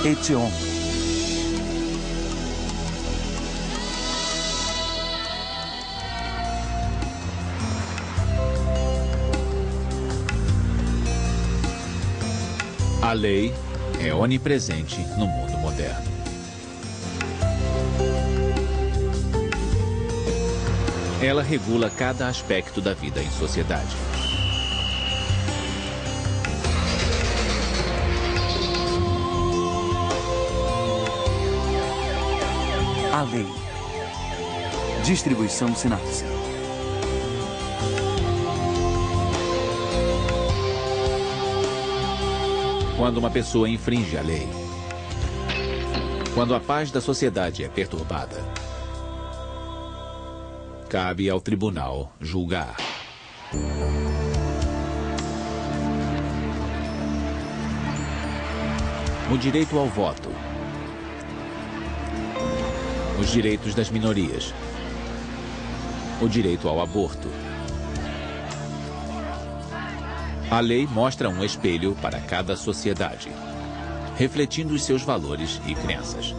Etion. A lei é onipresente no mundo moderno. Ela regula cada aspecto da vida em sociedade. A lei. Distribuição sinapse. Quando uma pessoa infringe a lei, quando a paz da sociedade é perturbada, cabe ao tribunal julgar. O direito ao voto, os direitos das minorias, o direito ao aborto. A lei mostra um espelho para cada sociedade, refletindo os seus valores e crenças.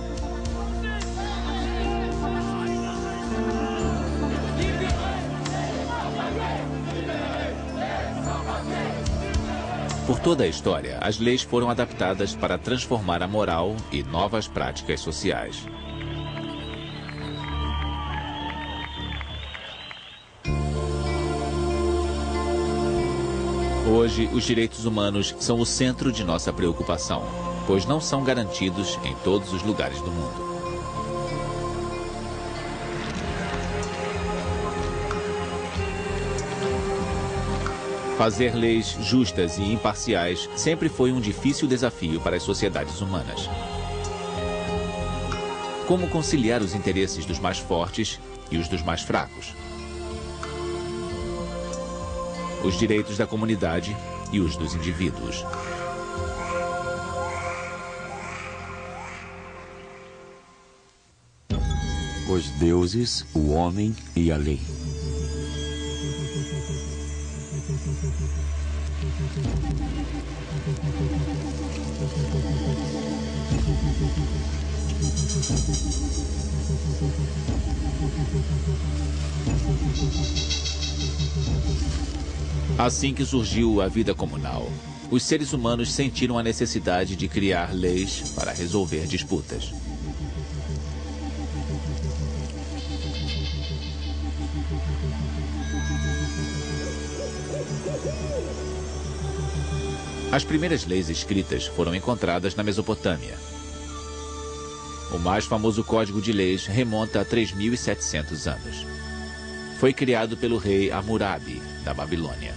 Por toda a história, as leis foram adaptadas para transformar a moral e novas práticas sociais. Hoje, os direitos humanos são o centro de nossa preocupação, pois não são garantidos em todos os lugares do mundo. Fazer leis justas e imparciais sempre foi um difícil desafio para as sociedades humanas. Como conciliar os interesses dos mais fortes e os dos mais fracos? Os direitos da comunidade e os dos indivíduos. Os deuses, o homem e a lei. Assim que surgiu a vida comunal, os seres humanos sentiram a necessidade de criar leis para resolver disputas. As primeiras leis escritas foram encontradas na Mesopotâmia. O mais famoso código de leis remonta a 3.700 anos. Foi criado pelo rei Hammurabi, da Babilônia.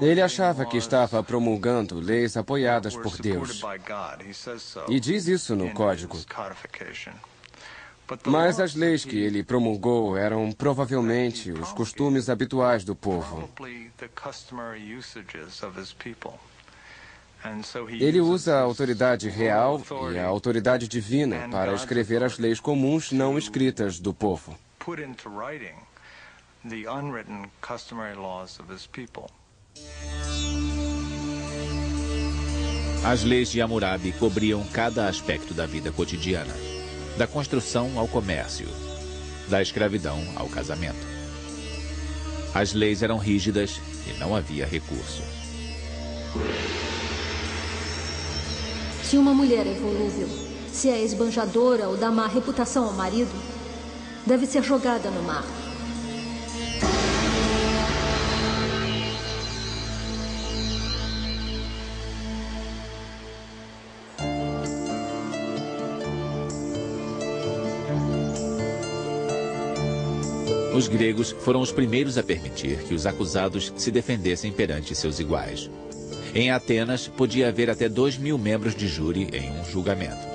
Ele achava que estava promulgando leis apoiadas por Deus. E diz isso no código. Mas as leis que ele promulgou eram provavelmente os costumes habituais do povo. Ele usa a autoridade real e a autoridade divina para escrever as leis comuns não escritas do povo. As leis de Hammurabi cobriam cada aspecto da vida cotidiana, da construção ao comércio, da escravidão ao casamento. As leis eram rígidas e não havia recurso. Se uma mulher é volúvel, se é esbanjadora ou dá má reputação ao marido, deve ser jogada no mar. Os gregos foram os primeiros a permitir que os acusados se defendessem perante seus iguais. Em Atenas, podia haver até 2.000 membros de júri em um julgamento.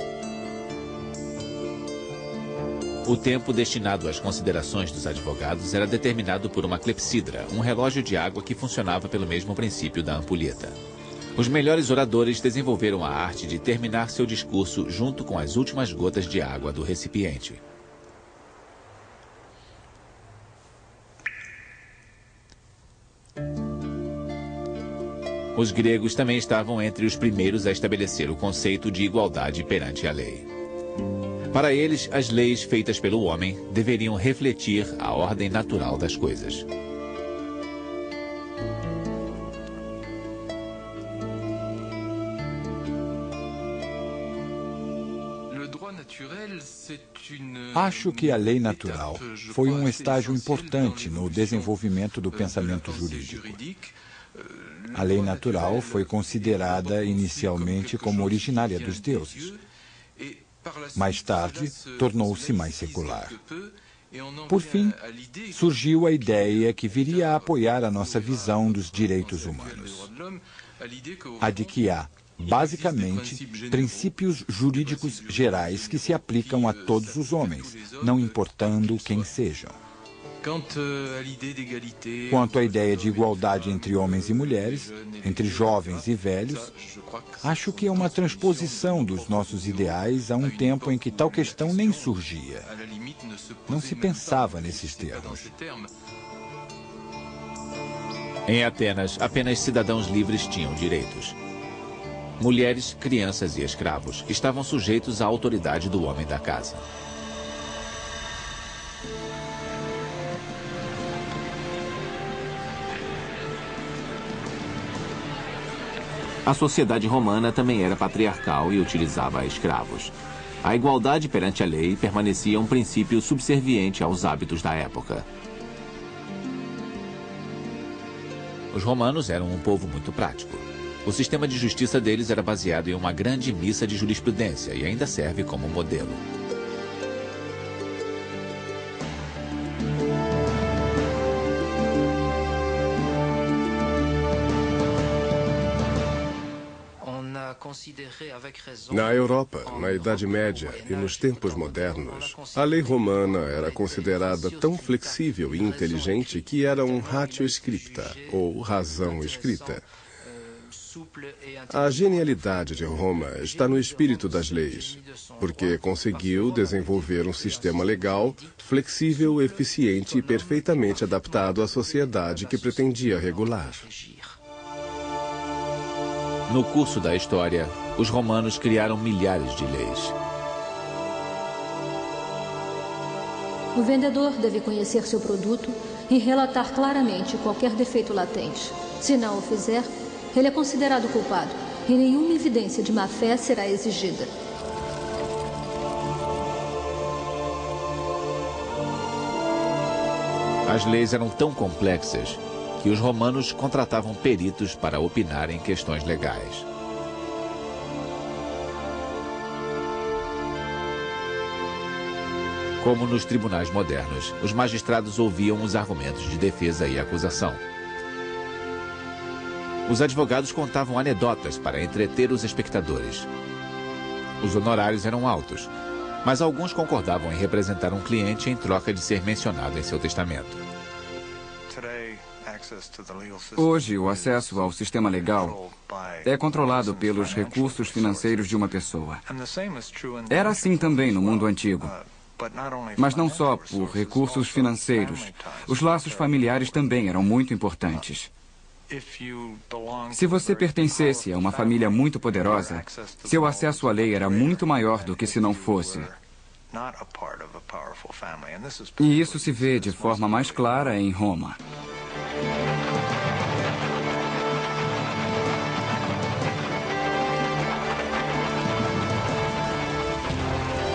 O tempo destinado às considerações dos advogados era determinado por uma clepsidra, um relógio de água que funcionava pelo mesmo princípio da ampulheta. Os melhores oradores desenvolveram a arte de terminar seu discurso junto com as últimas gotas de água do recipiente. Os gregos também estavam entre os primeiros a estabelecer o conceito de igualdade perante a lei. Para eles, as leis feitas pelo homem deveriam refletir a ordem natural das coisas. Acho que a lei natural foi um estágio importante no desenvolvimento do pensamento jurídico. A lei natural foi considerada inicialmente como originária dos deuses. Mais tarde, tornou-se mais secular. Por fim, surgiu a ideia que viria a apoiar a nossa visão dos direitos humanos. A de que há, basicamente, princípios jurídicos gerais que se aplicam a todos os homens, não importando quem sejam. Quanto à ideia de igualdade entre homens e mulheres, entre jovens e velhos, acho que é uma transposição dos nossos ideais a um tempo em que tal questão nem surgia. Não se pensava nesses termos. Em Atenas, apenas cidadãos livres tinham direitos. Mulheres, crianças e escravos estavam sujeitos à autoridade do homem da casa. A sociedade romana também era patriarcal e utilizava escravos. A igualdade perante a lei permanecia um princípio subserviente aos hábitos da época. Os romanos eram um povo muito prático. O sistema de justiça deles era baseado em uma grande missa de jurisprudência e ainda serve como modelo. Na Europa, na Idade Média e nos tempos modernos, a lei romana era considerada tão flexível e inteligente que era um ratio scripta, ou razão escrita. A genialidade de Roma está no espírito das leis, porque conseguiu desenvolver um sistema legal flexível, eficiente e perfeitamente adaptado à sociedade que pretendia regular. No curso da história, os romanos criaram milhares de leis. O vendedor deve conhecer seu produto e relatar claramente qualquer defeito latente. Se não o fizer, ele é considerado culpado e nenhuma evidência de má-fé será exigida. As leis eram tão complexas que os romanos contratavam peritos para opinar em questões legais. Como nos tribunais modernos, os magistrados ouviam os argumentos de defesa e acusação. Os advogados contavam anedotas para entreter os espectadores. Os honorários eram altos, mas alguns concordavam em representar um cliente em troca de ser mencionado em seu testamento. Hoje, o acesso ao sistema legal é controlado pelos recursos financeiros de uma pessoa. Era assim também no mundo antigo. Mas não só por recursos financeiros. Os laços familiares também eram muito importantes. Se você pertencesse a uma família muito poderosa, seu acesso à lei era muito maior do que se não fosse. E isso se vê de forma mais clara em Roma.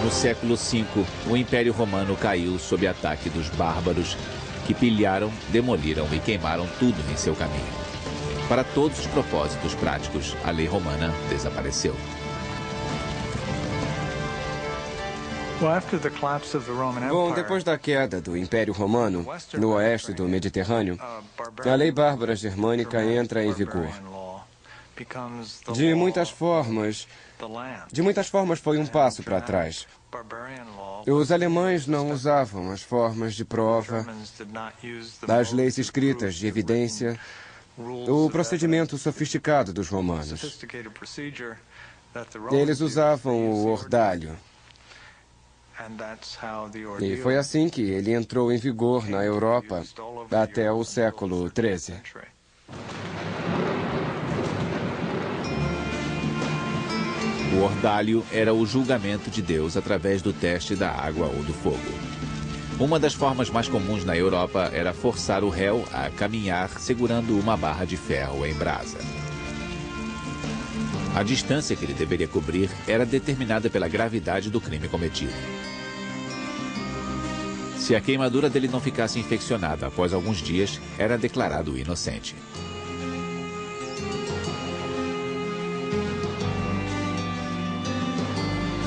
No século V, o Império Romano caiu sob ataque dos bárbaros que pilharam, demoliram e queimaram tudo em seu caminho. Para todos os propósitos práticos, a lei romana desapareceu. Bom, depois da queda do Império Romano, no oeste do Mediterrâneo, a lei bárbara germânica entra em vigor. De muitas formas foi um passo para trás. Os alemães não usavam as formas de prova, as leis escritas de evidência, o procedimento sofisticado dos romanos. Eles usavam o ordalho. E foi assim que ele entrou em vigor na Europa até o século XIII. O ordalho era o julgamento de Deus através do teste da água ou do fogo. Uma das formas mais comuns na Europa era forçar o réu a caminhar segurando uma barra de ferro em brasa. A distância que ele deveria cobrir era determinada pela gravidade do crime cometido. Se a queimadura dele não ficasse infeccionada após alguns dias, era declarado inocente.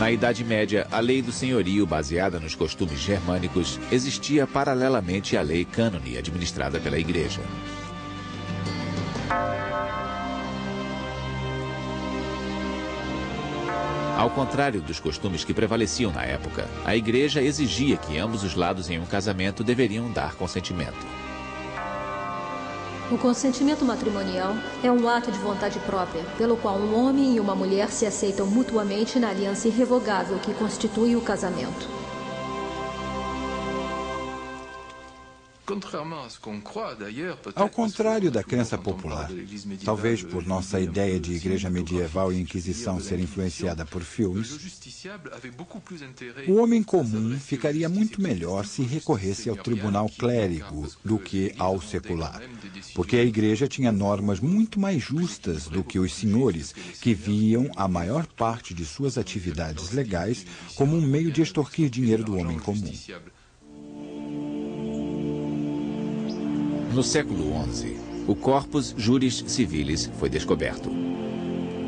Na Idade Média, a lei do senhorio, baseada nos costumes germânicos, existia paralelamente à lei cânone administrada pela Igreja. Ao contrário dos costumes que prevaleciam na época, a Igreja exigia que ambos os lados em um casamento deveriam dar consentimento. O consentimento matrimonial é um ato de vontade própria, pelo qual um homem e uma mulher se aceitam mutuamente na aliança irrevogável que constitui o casamento. Ao contrário da crença popular, talvez por nossa ideia de igreja medieval e inquisição ser influenciada por filmes, o homem comum ficaria muito melhor se recorresse ao tribunal clérigo do que ao secular, porque a igreja tinha normas muito mais justas do que os senhores, que viam a maior parte de suas atividades legais como um meio de extorquir dinheiro do homem comum. No século XI, o Corpus Juris Civilis foi descoberto.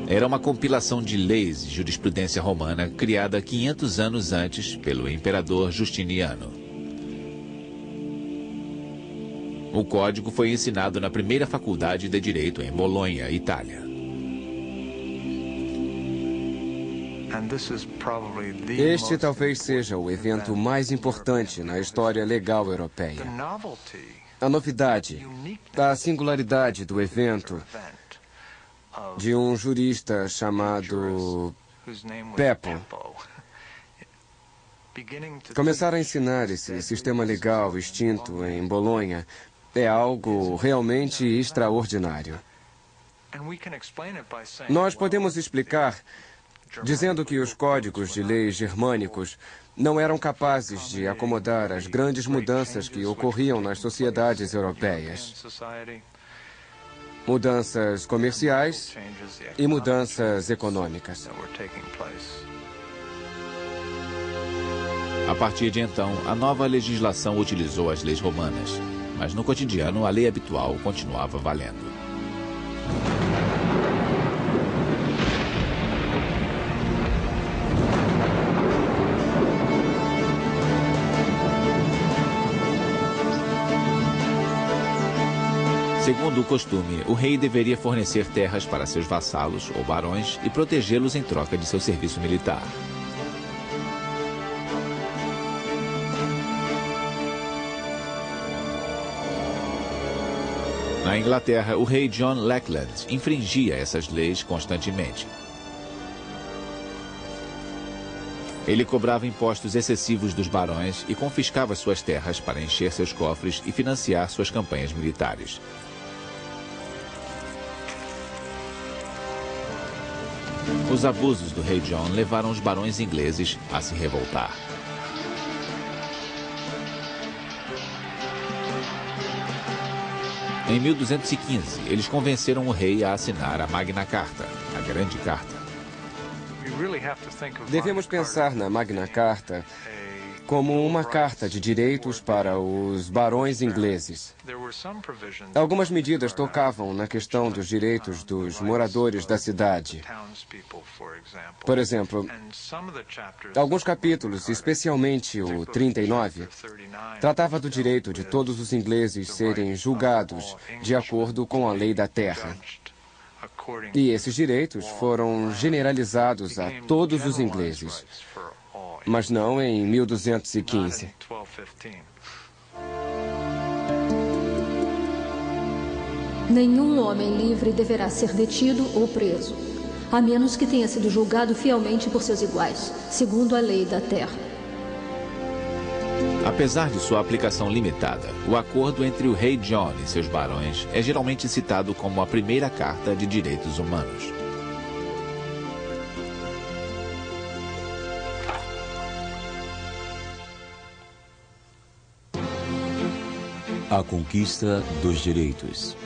Era uma compilação de leis e jurisprudência romana criada 500 anos antes pelo imperador Justiniano. O código foi ensinado na primeira faculdade de Direito em Bolonha, Itália. Este talvez seja o evento mais importante na história legal europeia. A novidade, a singularidade do evento de um jurista chamado Peppo começar a ensinar esse sistema legal extinto em Bolonha é algo realmente extraordinário. Nós podemos explicar dizendo que os códigos de leis germânicos não eram capazes de acomodar as grandes mudanças que ocorriam nas sociedades europeias. Mudanças comerciais e mudanças econômicas. A partir de então, a nova legislação utilizou as leis romanas, mas no cotidiano a lei habitual continuava valendo. Segundo o costume, o rei deveria fornecer terras para seus vassalos ou barões e protegê-los em troca de seu serviço militar. Na Inglaterra, o rei John Lackland infringia essas leis constantemente. Ele cobrava impostos excessivos dos barões e confiscava suas terras para encher seus cofres e financiar suas campanhas militares. Os abusos do rei John levaram os barões ingleses a se revoltar. Em 1215, eles convenceram o rei a assinar a Magna Carta, a Grande Carta. Devemos pensar na Magna Carta como uma carta de direitos para os barões ingleses. Algumas medidas tocavam na questão dos direitos dos moradores da cidade. Por exemplo, alguns capítulos, especialmente o 39, tratava do direito de todos os ingleses serem julgados de acordo com a lei da terra. E esses direitos foram generalizados a todos os ingleses, mas não em 1215. Nenhum homem livre deverá ser detido ou preso, a menos que tenha sido julgado fielmente por seus iguais, segundo a lei da terra. Apesar de sua aplicação limitada, o acordo entre o rei John e seus barões é geralmente citado como a primeira carta de direitos humanos. A conquista dos direitos.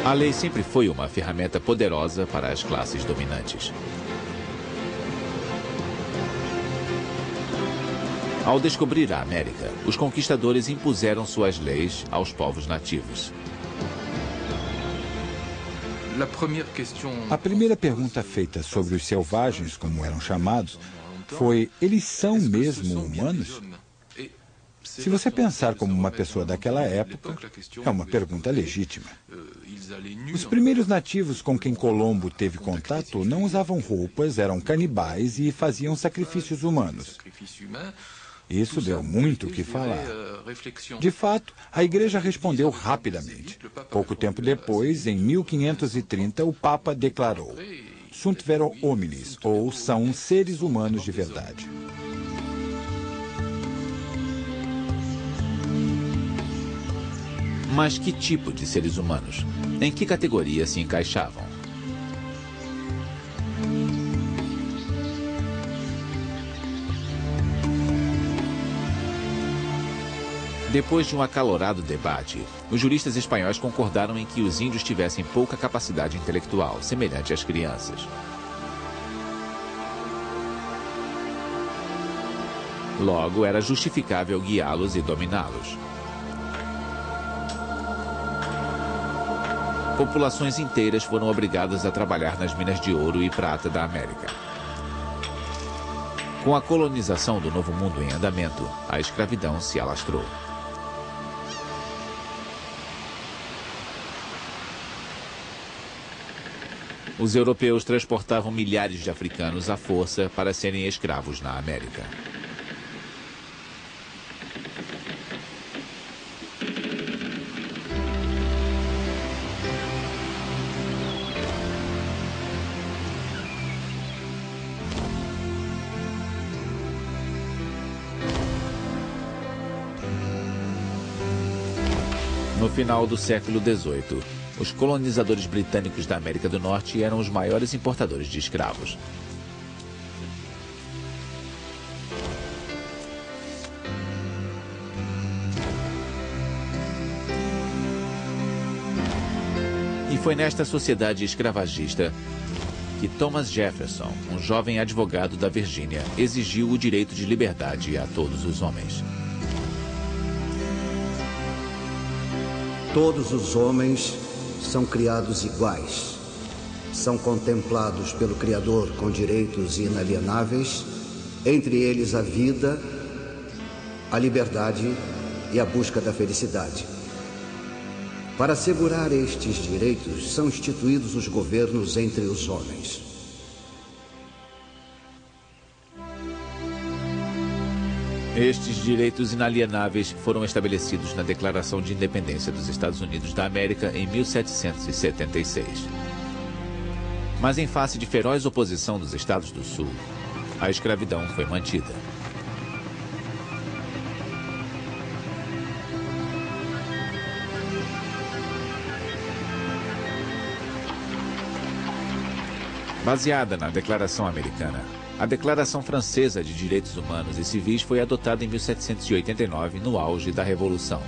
A lei sempre foi uma ferramenta poderosa para as classes dominantes. Ao descobrir a América, os conquistadores impuseram suas leis aos povos nativos. A primeira pergunta feita sobre os selvagens, como eram chamados, foi: eles são mesmo humanos? Se você pensar como uma pessoa daquela época, é uma pergunta legítima. Os primeiros nativos com quem Colombo teve contato não usavam roupas, eram canibais e faziam sacrifícios humanos. Isso deu muito o que falar. De fato, a Igreja respondeu rapidamente. Pouco tempo depois, em 1530, o Papa declarou: Sunt vero hominis, ou são seres humanos de verdade. Mas que tipo de seres humanos? Em que categoria se encaixavam? Depois de um acalorado debate, os juristas espanhóis concordaram em que os índios tivessem pouca capacidade intelectual, semelhante às crianças. Logo, era justificável guiá-los e dominá-los. Populações inteiras foram obrigadas a trabalhar nas minas de ouro e prata da América. Com a colonização do Novo Mundo em andamento, a escravidão se alastrou. Os europeus transportavam milhares de africanos à força para serem escravos na América. No final do século XVIII, os colonizadores britânicos da América do Norte eram os maiores importadores de escravos. E foi nesta sociedade escravagista que Thomas Jefferson, um jovem advogado da Virgínia, exigiu o direito de liberdade a todos os homens. Todos os homens são criados iguais. São contemplados pelo Criador com direitos inalienáveis, entre eles a vida, a liberdade e a busca da felicidade. Para assegurar estes direitos, são instituídos os governos entre os homens. Estes direitos inalienáveis foram estabelecidos na Declaração de Independência dos Estados Unidos da América em 1776. Mas em face de feroz oposição dos Estados do Sul, a escravidão foi mantida. Baseada na Declaração Americana, a Declaração Francesa de Direitos Humanos e Civis foi adotada em 1789, no auge da Revolução.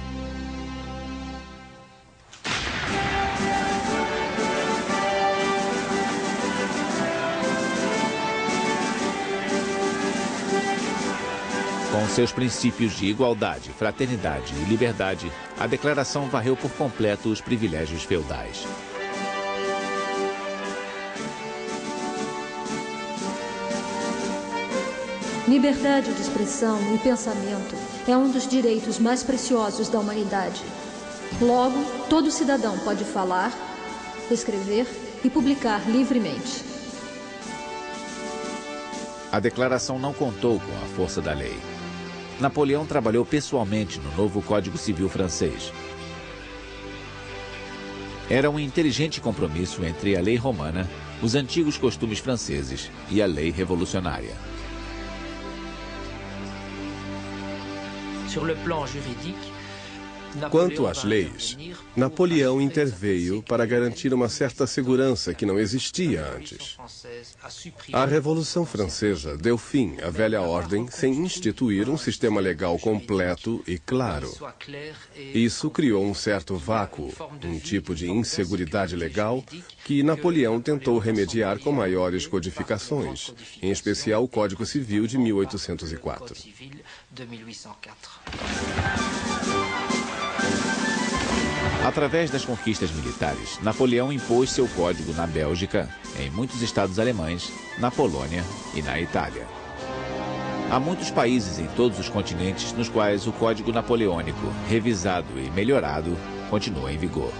Com seus princípios de igualdade, fraternidade e liberdade, a Declaração varreu por completo os privilégios feudais. Liberdade de expressão e pensamento é um dos direitos mais preciosos da humanidade. Logo, todo cidadão pode falar, escrever e publicar livremente. A declaração não contou com a força da lei. Napoleão trabalhou pessoalmente no novo Código Civil francês. Era um inteligente compromisso entre a lei romana, os antigos costumes franceses e a lei revolucionária. Quanto às leis, Napoleão interveio para garantir uma certa segurança que não existia antes. A Revolução Francesa deu fim à velha ordem sem instituir um sistema legal completo e claro. Isso criou um certo vácuo, um tipo de inseguridade legal que Napoleão tentou remediar com maiores codificações, em especial o Código Civil de 1804. Através das conquistas militares, Napoleão impôs seu código na Bélgica, em muitos estados alemães, na Polônia e na Itália. Há muitos países em todos os continentes nos quais o Código Napoleônico, revisado e melhorado, continua em vigor.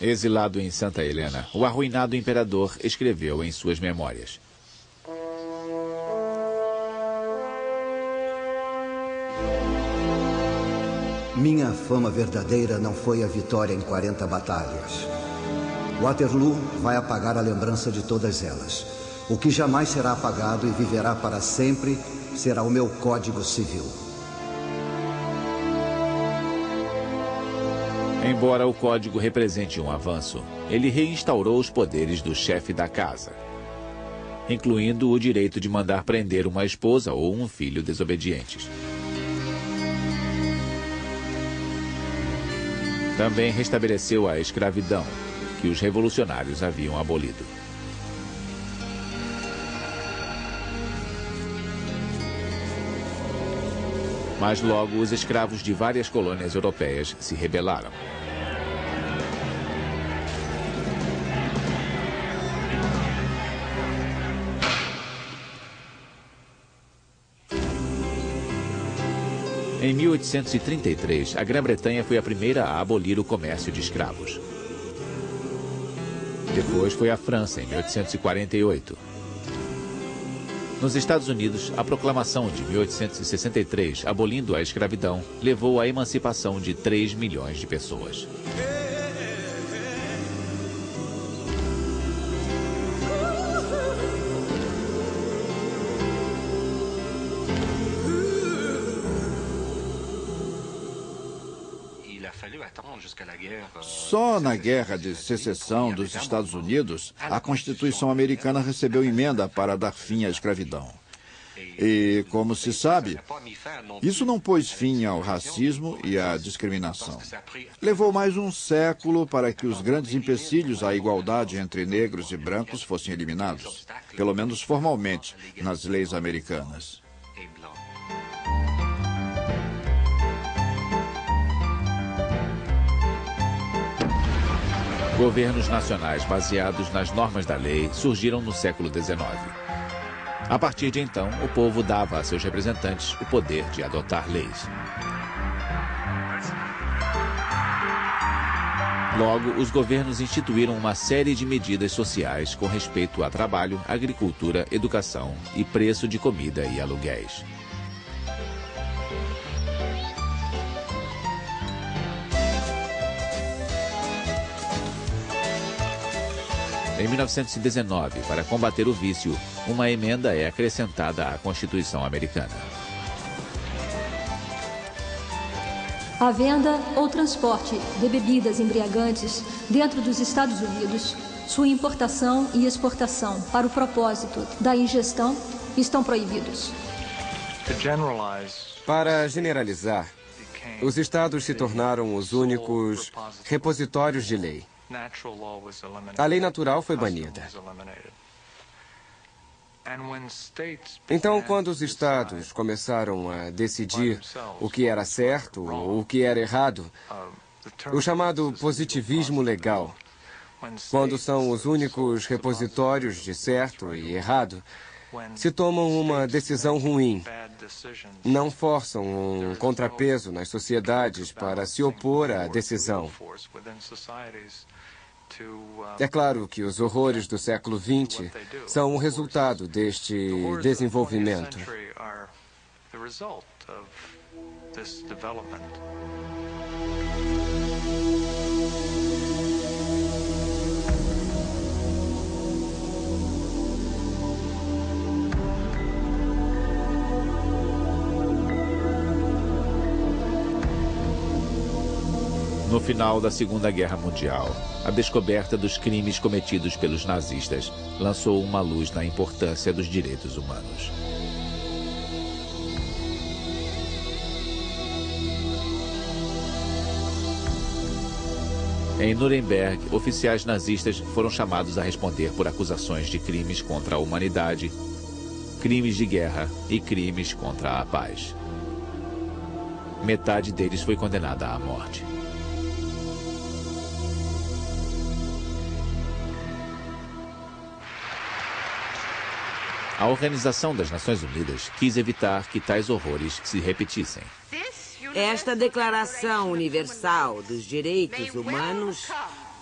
Exilado em Santa Helena, o arruinado imperador escreveu em suas memórias: Minha fama verdadeira não foi a vitória em 40 batalhas. Waterloo vai apagar a lembrança de todas elas. O que jamais será apagado e viverá para sempre será o meu Código Civil. Embora o código represente um avanço, ele reinstaurou os poderes do chefe da casa, incluindo o direito de mandar prender uma esposa ou um filho desobedientes. Também restabeleceu a escravidão, que os revolucionários haviam abolido. Mas logo os escravos de várias colônias europeias se rebelaram. Em 1833, a Grã-Bretanha foi a primeira a abolir o comércio de escravos. Depois foi a França, em 1848. Nos Estados Unidos, a proclamação de 1863, abolindo a escravidão, levou à emancipação de 3 milhões de pessoas. Só na Guerra de Secessão dos Estados Unidos, a Constituição americana recebeu emenda para dar fim à escravidão. E, como se sabe, isso não pôs fim ao racismo e à discriminação. Levou mais um século para que os grandes empecilhos à igualdade entre negros e brancos fossem eliminados, pelo menos formalmente, nas leis americanas. Governos nacionais baseados nas normas da lei surgiram no século XIX. A partir de então, o povo dava a seus representantes o poder de adotar leis. Logo, os governos instituíram uma série de medidas sociais com respeito a trabalho, agricultura, educação e preço de comida e aluguéis. Em 1919, para combater o vício, uma emenda é acrescentada à Constituição americana. A venda ou transporte de bebidas embriagantes dentro dos Estados Unidos, sua importação e exportação para o propósito da ingestão estão proibidos. Para generalizar, os estados se tornaram os únicos repositórios de lei. A lei natural foi banida. Então, quando os estados começaram a decidir o que era certo ou o que era errado, o chamado positivismo legal, quando são os únicos repositórios de certo e errado, se tomam uma decisão ruim, não forçam um contrapeso nas sociedades para se opor à decisão. É claro que os horrores do século XX são um resultado deste desenvolvimento. No final da Segunda Guerra Mundial, a descoberta dos crimes cometidos pelos nazistas lançou uma luz na importância dos direitos humanos. Em Nuremberg, oficiais nazistas foram chamados a responder por acusações de crimes contra a humanidade, crimes de guerra e crimes contra a paz. Metade deles foi condenada à morte. A Organização das Nações Unidas quis evitar que tais horrores se repetissem. Esta Declaração Universal dos Direitos Humanos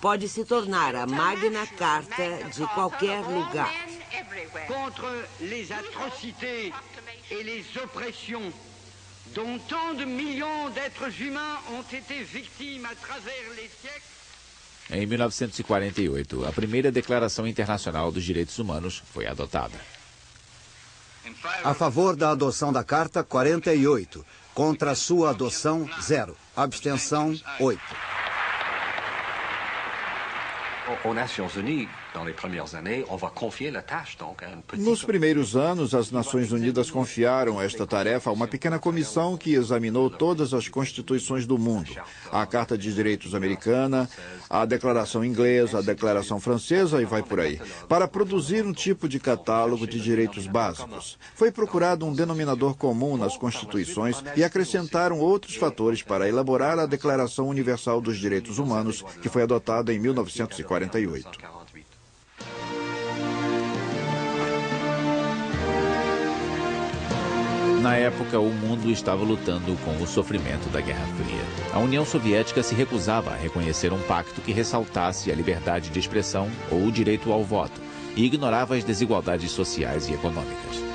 pode se tornar a Magna Carta de qualquer lugar. Contra les atrocités et les oppressions dont tant de millions d'êtres humains ont été victimes à travers les siècles. Em 1948, a primeira Declaração Internacional dos Direitos Humanos foi adotada. A favor da adoção da Carta, 48. Contra a sua adoção, 0. Abstenção, 8. Nos primeiros anos, as Nações Unidas confiaram esta tarefa a uma pequena comissão que examinou todas as constituições do mundo. A Carta de Direitos Americana, a Declaração Inglesa, a Declaração Francesa e vai por aí, para produzir um tipo de catálogo de direitos básicos. Foi procurado um denominador comum nas constituições e acrescentaram outros fatores para elaborar a Declaração Universal dos Direitos Humanos, que foi adotada em 1948. Na época, o mundo estava lutando com o sofrimento da Guerra Fria. A União Soviética se recusava a reconhecer um pacto que ressaltasse a liberdade de expressão ou o direito ao voto e ignorava as desigualdades sociais e econômicas.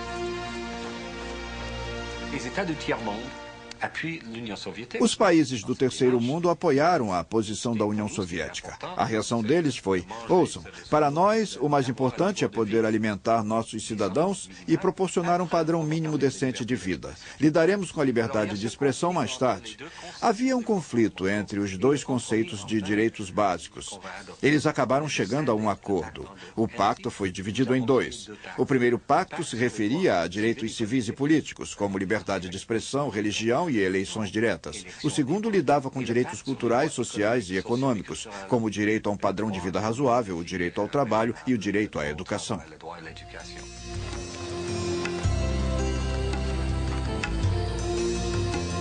Os países do Terceiro Mundo apoiaram a posição da União Soviética. A reação deles foi: ouçam, para nós o mais importante é poder alimentar nossos cidadãos e proporcionar um padrão mínimo decente de vida. Lidaremos com a liberdade de expressão mais tarde. Havia um conflito entre os dois conceitos de direitos básicos. Eles acabaram chegando a um acordo. O pacto foi dividido em dois. O primeiro pacto se referia a direitos civis e políticos, como liberdade de expressão, religião e eleições diretas. O segundo lidava com direitos culturais, sociais e econômicos, como o direito a um padrão de vida razoável, o direito ao trabalho e o direito à educação.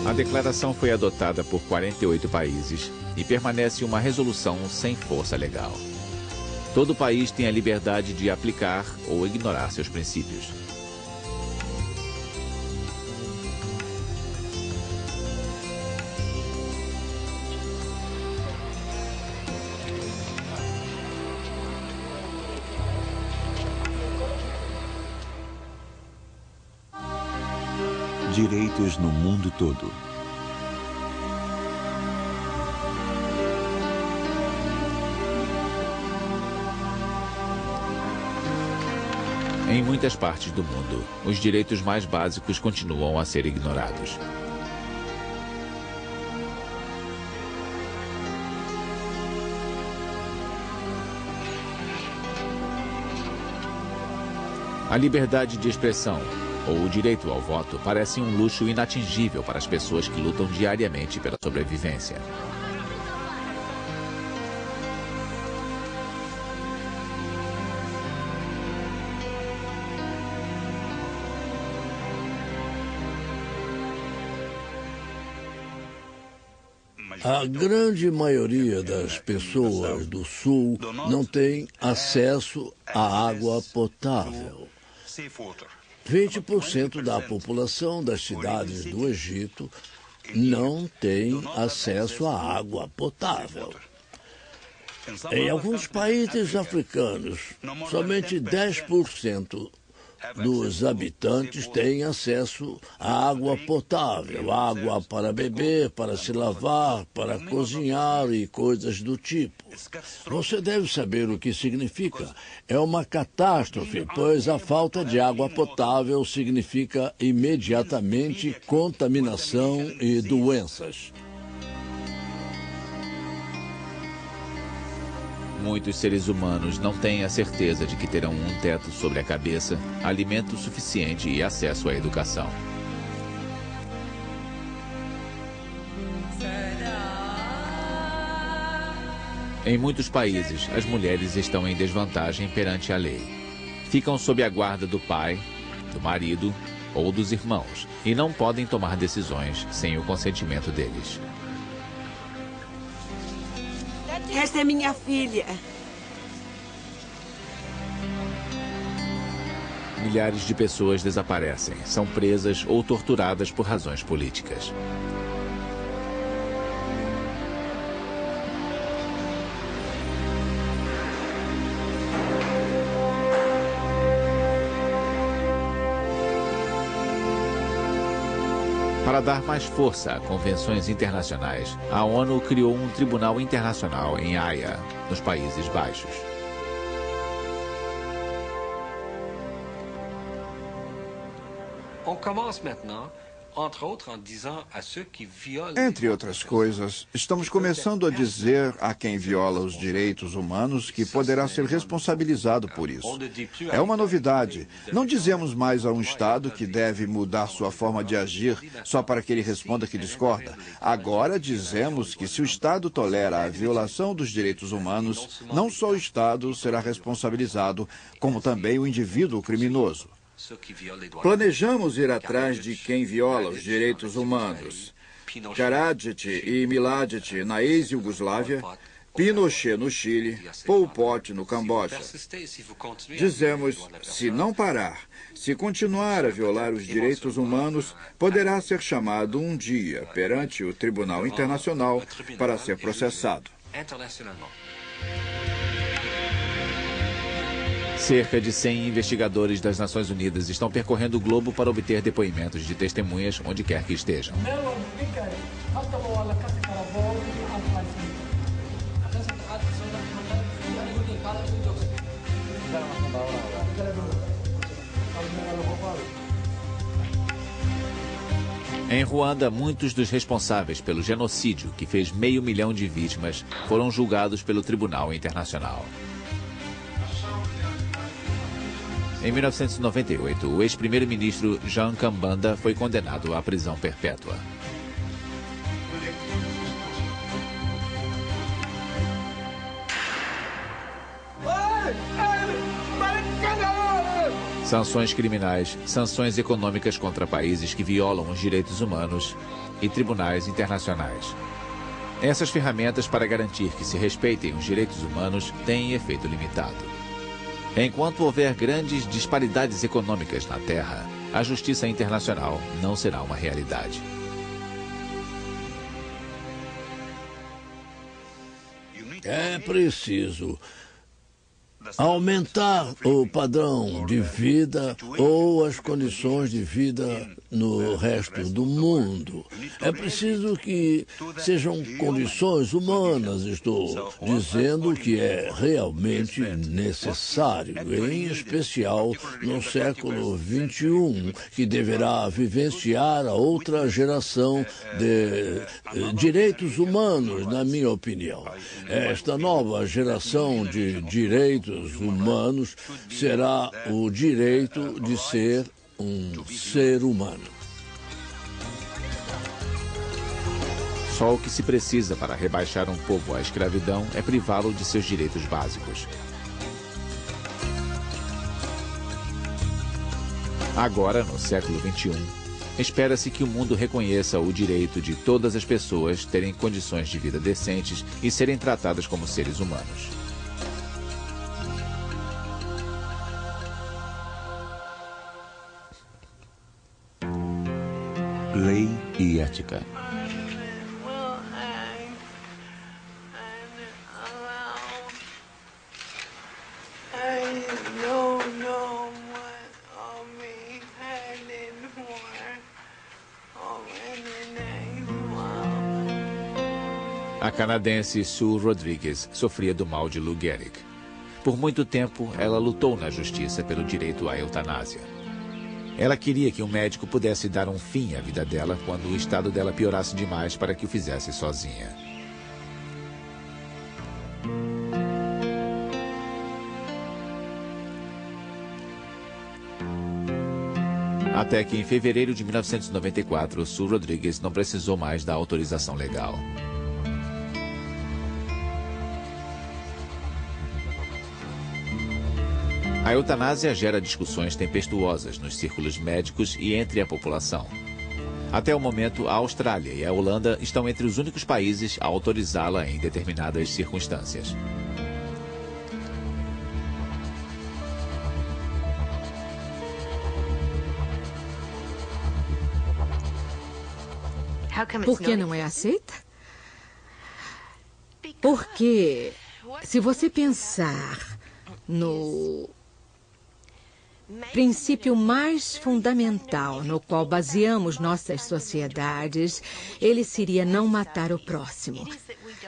A declaração foi adotada por 48 países e permanece uma resolução sem força legal. Todo país tem a liberdade de aplicar ou ignorar seus princípios. Direitos no mundo todo. Em muitas partes do mundo, os direitos mais básicos continuam a ser ignorados. A liberdade de expressão ou o direito ao voto parece um luxo inatingível para as pessoas que lutam diariamente pela sobrevivência. A grande maioria das pessoas do Sul não tem acesso à água potável. 20% da população das cidades do Egito não tem acesso à água potável. Em alguns países africanos, somente 10% dos habitantes têm acesso à água potável, água para beber, para se lavar, para cozinhar e coisas do tipo. Você deve saber o que significa. É uma catástrofe, pois a falta de água potável significa imediatamente contaminação e doenças. Muitos seres humanos não têm a certeza de que terão um teto sobre a cabeça, alimento suficiente e acesso à educação. Em muitos países, as mulheres estão em desvantagem perante a lei. Ficam sob a guarda do pai, do marido ou dos irmãos e não podem tomar decisões sem o consentimento deles. Esta é minha filha. Milhares de pessoas desaparecem, são presas ou torturadas por razões políticas. Para dar mais força a convenções internacionais, a ONU criou um tribunal internacional em Haia, nos Países Baixos. Entre outras coisas, estamos começando a dizer a quem viola os direitos humanos que poderá ser responsabilizado por isso. É uma novidade. Não dizemos mais a um Estado que deve mudar sua forma de agir só para que ele responda que discorda. Agora dizemos que se o Estado tolera a violação dos direitos humanos, não só o Estado será responsabilizado, como também o indivíduo criminoso. Planejamos ir atrás de quem viola os direitos humanos. Karadzic e Mladic na ex-Iugoslávia, Pinochet no Chile, Pol Pot no Camboja. Dizemos, se não parar, se continuar a violar os direitos humanos, poderá ser chamado um dia perante o Tribunal Internacional para ser processado. Cerca de 100 investigadores das Nações Unidas estão percorrendo o globo para obter depoimentos de testemunhas onde quer que estejam. Em Ruanda, muitos dos responsáveis pelo genocídio que fez 500 mil de vítimas foram julgados pelo Tribunal Internacional. Em 1998, o ex-primeiro-ministro Jean Kambanda foi condenado à prisão perpétua. Sanções criminais, sanções econômicas contra países que violam os direitos humanos e tribunais internacionais. Essas ferramentas para garantir que se respeitem os direitos humanos têm efeito limitado. Enquanto houver grandes disparidades econômicas na Terra, a justiça internacional não será uma realidade. É preciso aumentar o padrão de vida ou as condições de vida no resto do mundo. É preciso que sejam condições humanas, estou dizendo que é realmente necessário, em especial no século XXI, que deverá vivenciar a outra geração de direitos humanos, na minha opinião. Esta nova geração de direitos humanos será o direito de ser um ser humano. Só o que se precisa para rebaixar um povo à escravidão é privá-lo de seus direitos básicos. Agora, no século XXI, espera-se que o mundo reconheça o direito de todas as pessoas terem condições de vida decentes e serem tratadas como seres humanos. Lei e ética. A canadense Sue Rodrigues sofria do mal de Lou Gehrig. Por muito tempo, ela lutou na justiça pelo direito à eutanásia. Ela queria que um médico pudesse dar um fim à vida dela quando o estado dela piorasse demais para que o fizesse sozinha. Até que em fevereiro de 1994, Sue Rodrigues não precisou mais da autorização legal. A eutanásia gera discussões tempestuosas nos círculos médicos e entre a população. Até o momento, a Austrália e a Holanda estão entre os únicos países a autorizá-la em determinadas circunstâncias. Por que não é aceita? Porque, se você pensar no princípio mais fundamental no qual baseamos nossas sociedades, ele seria não matar o próximo.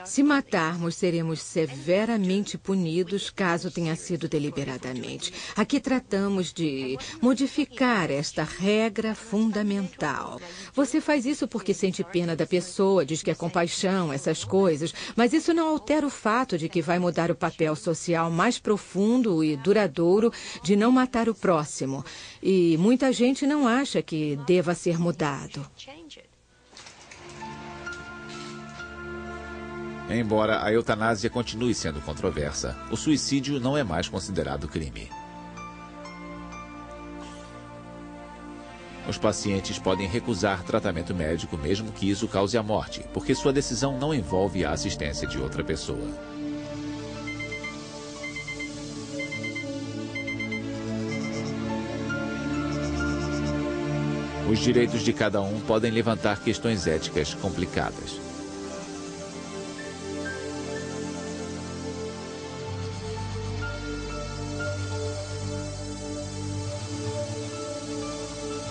Se matarmos, seremos severamente punidos caso tenha sido deliberadamente. Aqui tratamos de modificar esta regra fundamental. Você faz isso porque sente pena da pessoa, diz que é compaixão, essas coisas, mas isso não altera o fato de que vai mudar o papel social mais profundo e duradouro de não matar o próximo. E muita gente não acha que deva ser mudado. Embora a eutanásia continue sendo controversa, o suicídio não é mais considerado crime. Os pacientes podem recusar tratamento médico mesmo que isso cause a morte, porque sua decisão não envolve a assistência de outra pessoa. Os direitos de cada um podem levantar questões éticas complicadas.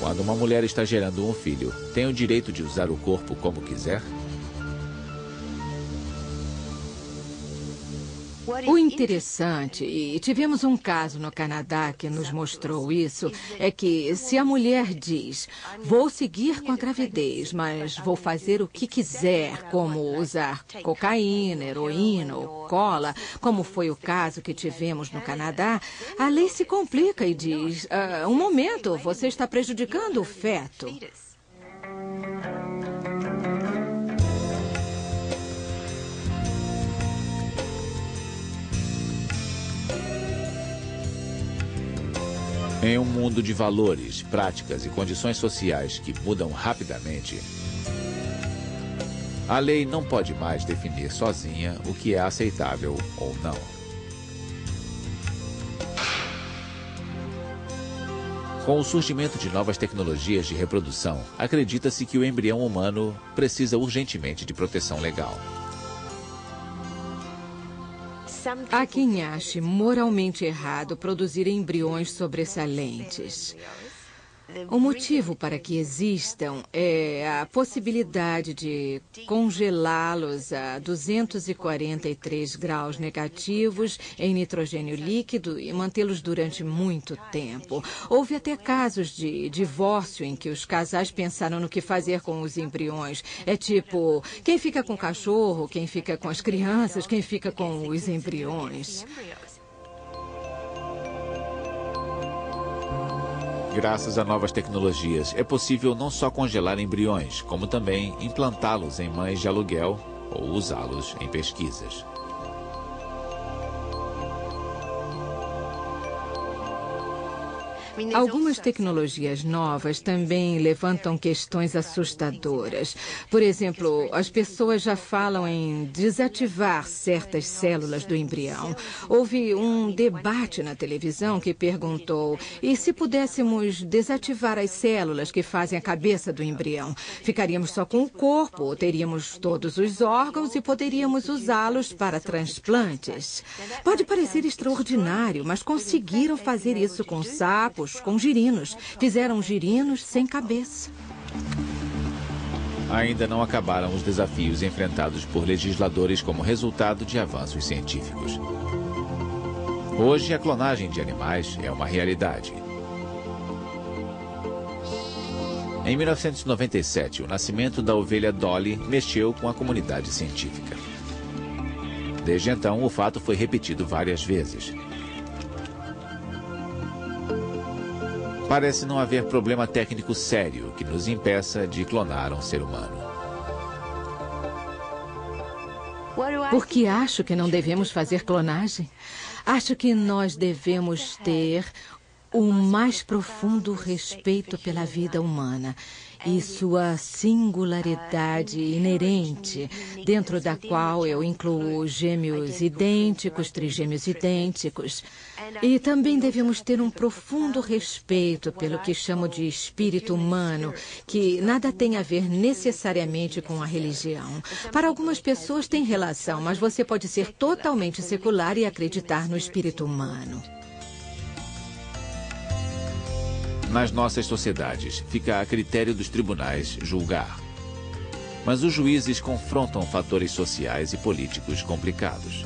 Quando uma mulher está gerando um filho, tem o direito de usar o corpo como quiser? O interessante, e tivemos um caso no Canadá que nos mostrou isso, é que se a mulher diz, vou seguir com a gravidez, mas vou fazer o que quiser, como usar cocaína, heroína ou cola, como foi o caso que tivemos no Canadá, a lei se complica e diz, um momento, você está prejudicando o feto. Em um mundo de valores, práticas e condições sociais que mudam rapidamente, a lei não pode mais definir sozinha o que é aceitável ou não. Com o surgimento de novas tecnologias de reprodução, acredita-se que o embrião humano precisa urgentemente de proteção legal. Há quem ache moralmente errado produzir embriões sobressalentes. O motivo para que existam é a possibilidade de congelá-los a 243 graus negativos em nitrogênio líquido e mantê-los durante muito tempo. Houve até casos de divórcio em que os casais pensaram no que fazer com os embriões. É tipo, quem fica com o cachorro, quem fica com as crianças, quem fica com os embriões. Graças a novas tecnologias, é possível não só congelar embriões, como também implantá-los em mães de aluguel ou usá-los em pesquisas. Algumas tecnologias novas também levantam questões assustadoras. Por exemplo, as pessoas já falam em desativar certas células do embrião. Houve um debate na televisão que perguntou, e se pudéssemos desativar as células que fazem a cabeça do embrião? Ficaríamos só com o corpo, ou teríamos todos os órgãos e poderíamos usá-los para transplantes? Pode parecer extraordinário, mas conseguiram fazer isso com sapos, com girinos. Fizeram girinos sem cabeça. Ainda não acabaram os desafios enfrentados por legisladores como resultado de avanços científicos. Hoje, a clonagem de animais é uma realidade. Em 1997, o nascimento da ovelha Dolly mexeu com a comunidade científica. Desde então, o fato foi repetido várias vezes. Parece não haver problema técnico sério que nos impeça de clonar um ser humano. Porque acho que não devemos fazer clonagem. Acho que nós devemos ter o mais profundo respeito pela vida humana e sua singularidade inerente, dentro da qual eu incluo gêmeos idênticos, trigêmeos idênticos. E também devemos ter um profundo respeito pelo que chamo de espírito humano, que nada tem a ver necessariamente com a religião. Para algumas pessoas tem relação, mas você pode ser totalmente secular e acreditar no espírito humano. Nas nossas sociedades, fica a critério dos tribunais julgar. Mas os juízes confrontam fatores sociais e políticos complicados.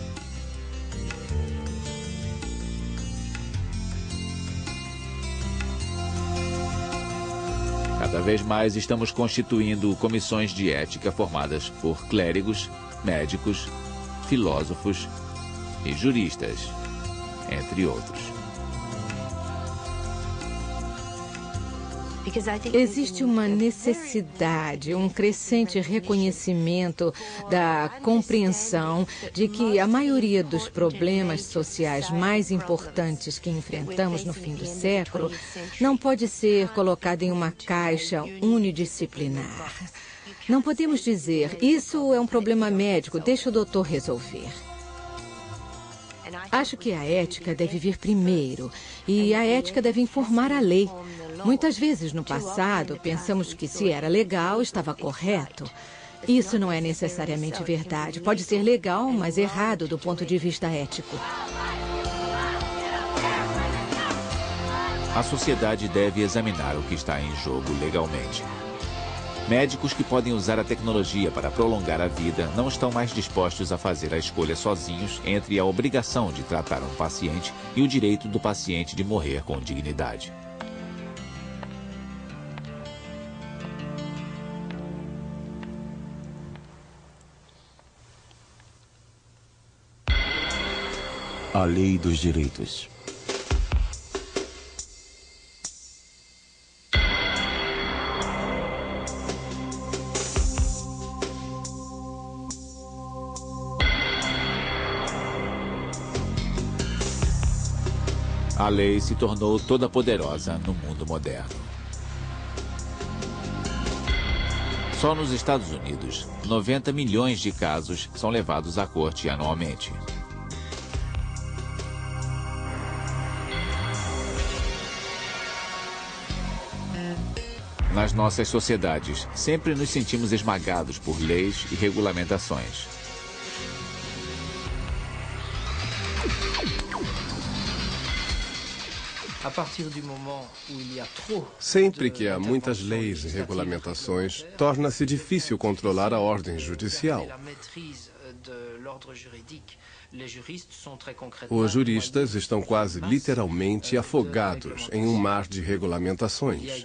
Cada vez mais estamos constituindo comissões de ética formadas por clérigos, médicos, filósofos e juristas, entre outros. Existe uma necessidade, um crescente reconhecimento da compreensão de que a maioria dos problemas sociais mais importantes que enfrentamos no fim do século não pode ser colocada em uma caixa unidisciplinar. Não podemos dizer, isso é um problema médico, deixa o doutor resolver. Acho que a ética deve vir primeiro e a ética deve informar a lei. Muitas vezes no passado pensamos que se era legal, estava correto. Isso não é necessariamente verdade. Pode ser legal, mas errado do ponto de vista ético. A sociedade deve examinar o que está em jogo legalmente. Médicos que podem usar a tecnologia para prolongar a vida não estão mais dispostos a fazer a escolha sozinhos entre a obrigação de tratar um paciente e o direito do paciente de morrer com dignidade. A lei dos direitos. A lei se tornou toda poderosa no mundo moderno. Só nos Estados Unidos, 90 milhões de casos são levados à corte anualmente. Nas nossas sociedades, sempre nos sentimos esmagados por leis e regulamentações. Sempre que há muitas leis e regulamentações, torna-se difícil controlar a ordem judicial. Os juristas estão quase literalmente afogados em um mar de regulamentações.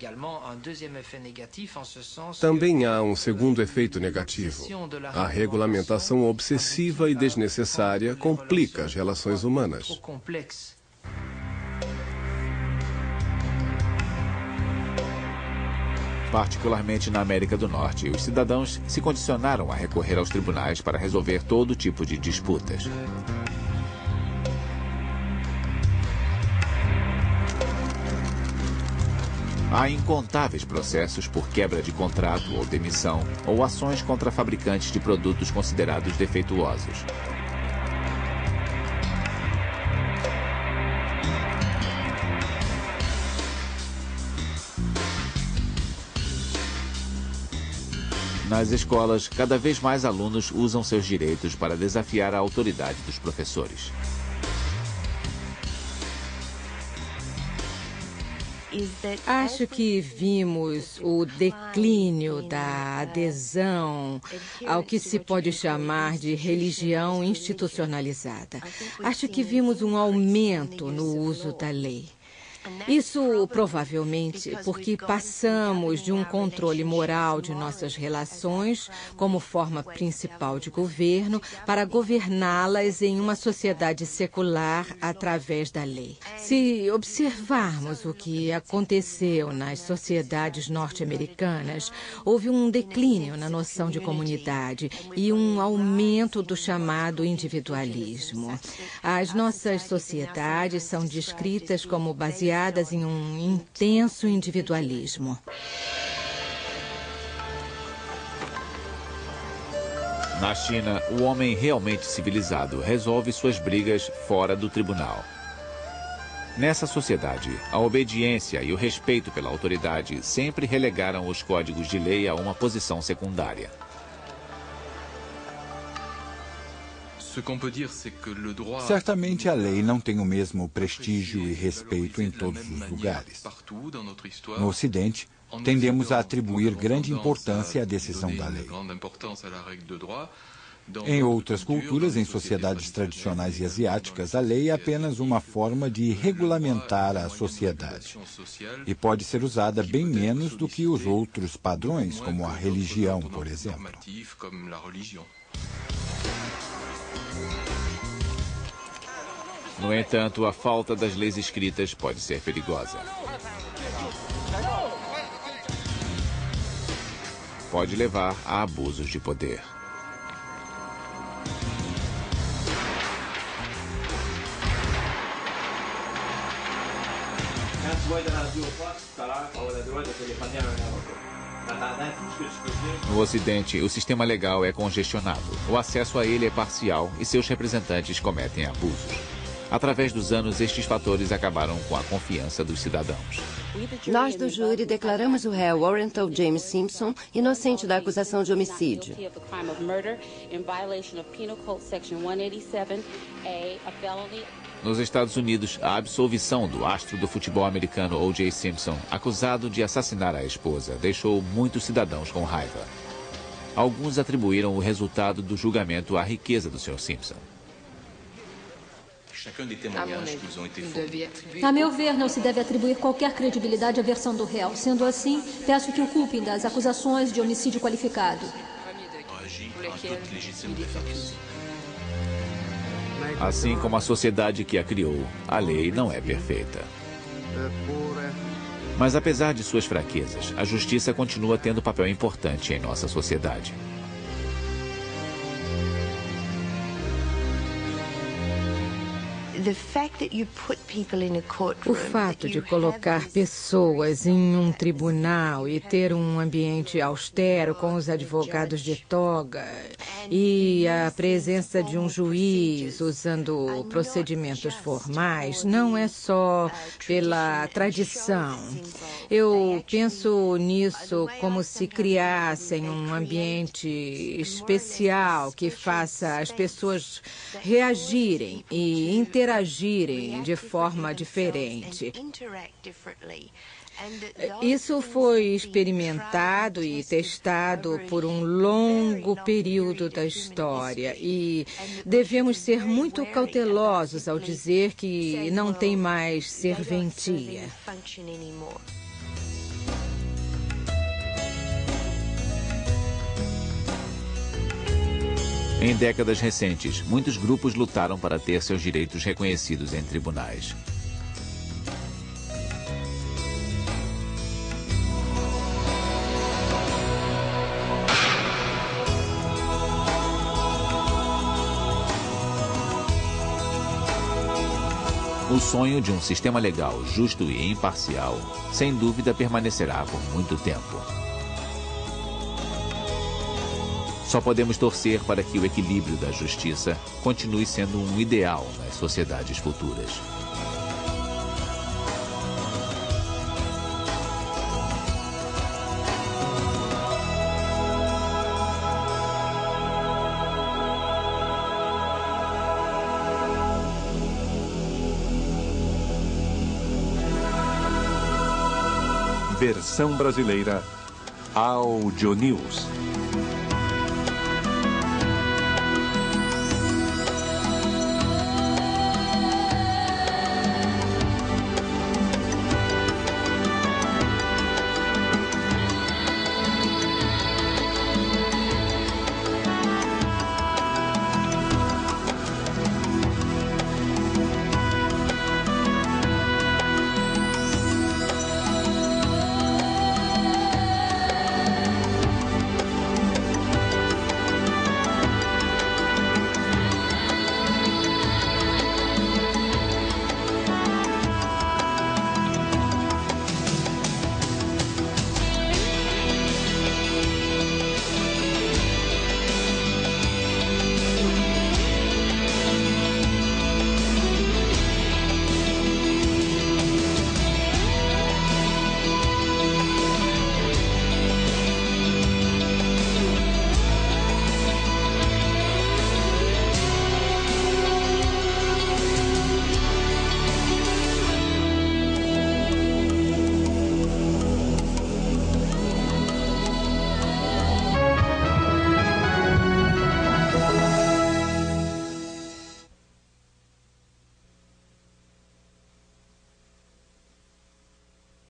Também há um segundo efeito negativo. A regulamentação obsessiva e desnecessária complica as relações humanas. Particularmente na América do Norte, os cidadãos se condicionaram a recorrer aos tribunais para resolver todo tipo de disputas. Há incontáveis processos por quebra de contrato ou demissão, ou ações contra fabricantes de produtos considerados defeituosos. Nas escolas, cada vez mais alunos usam seus direitos para desafiar a autoridade dos professores. Acho que vimos o declínio da adesão ao que se pode chamar de religião institucionalizada. Acho que vimos um aumento no uso da lei. Isso provavelmente porque passamos de um controle moral de nossas relações como forma principal de governo para governá-las em uma sociedade secular através da lei. Se observarmos o que aconteceu nas sociedades norte-americanas, houve um declínio na noção de comunidade e um aumento do chamado individualismo. As nossas sociedades são descritas como baseadas em um intenso individualismo. Na China, o homem realmente civilizado resolve suas brigas fora do tribunal. Nessa sociedade, a obediência e o respeito pela autoridade sempre relegaram os códigos de lei a uma posição secundária. Certamente a lei não tem o mesmo prestígio e respeito em todos os lugares. No Ocidente, tendemos a atribuir grande importância à decisão da lei. Em outras culturas, em sociedades tradicionais e asiáticas, a lei é apenas uma forma de regulamentar a sociedade e pode ser usada bem menos do que os outros padrões, como a religião, por exemplo. No entanto, a falta das leis escritas pode ser perigosa. Pode levar a abusos de poder. No Ocidente, o sistema legal é congestionado. O acesso a ele é parcial e seus representantes cometem abusos. Através dos anos, estes fatores acabaram com a confiança dos cidadãos. Nós do júri declaramos o réu Warren T. James Simpson inocente da acusação de homicídio. Nos Estados Unidos, a absolvição do astro do futebol americano O.J. Simpson, acusado de assassinar a esposa, deixou muitos cidadãos com raiva. Alguns atribuíram o resultado do julgamento à riqueza do Sr. Simpson. A meu ver, não se deve atribuir qualquer credibilidade à versão do réu. Sendo assim, peço que o culpem das acusações de homicídio qualificado. Assim como a sociedade que a criou, a lei não é perfeita. Mas apesar de suas fraquezas, a justiça continua tendo papel importante em nossa sociedade. O fato de colocar pessoas em um tribunal e ter um ambiente austero com os advogados de toga e a presença de um juiz usando procedimentos formais não é só pela tradição. Eu penso nisso como se criassem um ambiente especial que faça as pessoas reagirem e interagirem de forma diferente. Isso foi experimentado e testado por um longo período da história e devemos ser muito cautelosos ao dizer que não tem mais serventia. Em décadas recentes, muitos grupos lutaram para ter seus direitos reconhecidos em tribunais. O sonho de um sistema legal justo e imparcial, sem dúvida, permanecerá por muito tempo. Só podemos torcer para que o equilíbrio da justiça continue sendo um ideal nas sociedades futuras. Versão brasileira, Audio News.